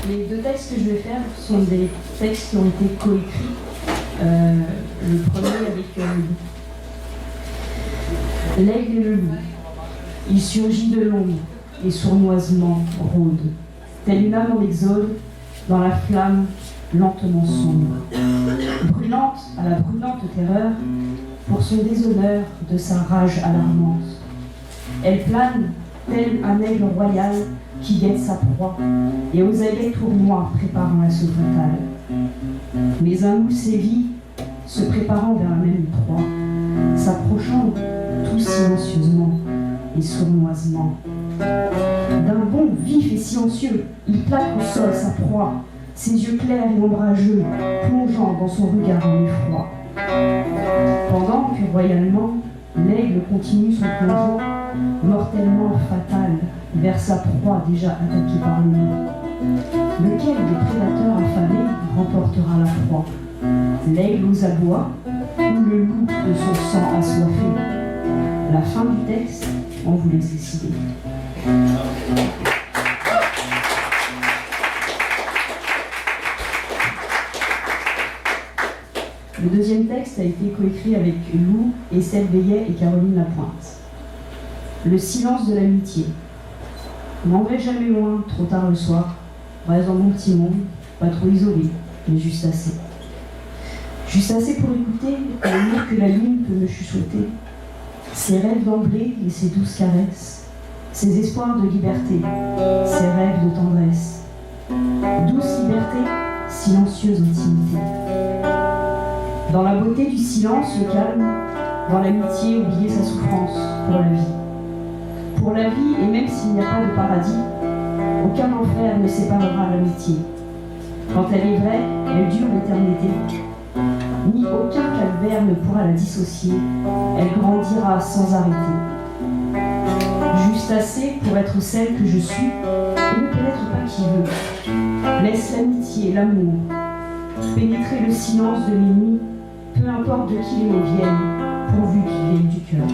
Les deux textes que je vais faire sont des textes qui ont été coécrits. Le premier avec l'aigle et le loup. Il surgit de l'ombre et sournoisement rôde, telle une âme en exode dans la flamme lentement sombre, brûlante à la brûlante terreur pour son déshonneur de sa rage alarmante. Elle plane tel un aigle royal qui guette sa proie et aux ailets tournois préparant l'assaut fatal. Mais un loup sévit, se préparant vers la même proie, s'approchant tout silencieusement et sournoisement. D'un bond vif et silencieux, il plaque au sol sa proie, ses yeux clairs et ombrageux, plongeant dans son regard en effroi. Pendant que, royalement, l'aigle continue son plongeon, mortellement fatal, vers sa proie déjà attaquée par le loup. Lequel des prédateurs affamés remportera la proie? L'aigle aux abois ou le loup de son sang assoiffé? La fin du texte, on vous laisse décider. Le deuxième texte a été coécrit avec Lou, Estelle Veillet et Caroline Lapointe. Le silence de l'amitié. N'en vais jamais loin, trop tard le soir. Reste dans mon petit monde, pas trop isolé, mais juste assez. Juste assez pour écouter et aimer que la lune peut me chuchoter. Ses rêves d'emblée et ses douces caresses. Ses espoirs de liberté, ses rêves de tendresse. Douce liberté, silencieuse intimité. Dans la beauté du silence, le calme, dans l'amitié, oublier sa souffrance pour la vie. Pour la vie, et même s'il n'y a pas de paradis, aucun enfer ne séparera l'amitié. Quand elle est vraie, elle dure l'éternité. Ni aucun calvaire ne pourra la dissocier, elle grandira sans arrêter. Juste assez pour être celle que je suis, et ne pénètre pas qui veut. Laisse l'amitié, l'amour, pénétrer le silence de mes nuits, peu importe de qui les mots viennent, pourvu qu'ils viennent du cœur.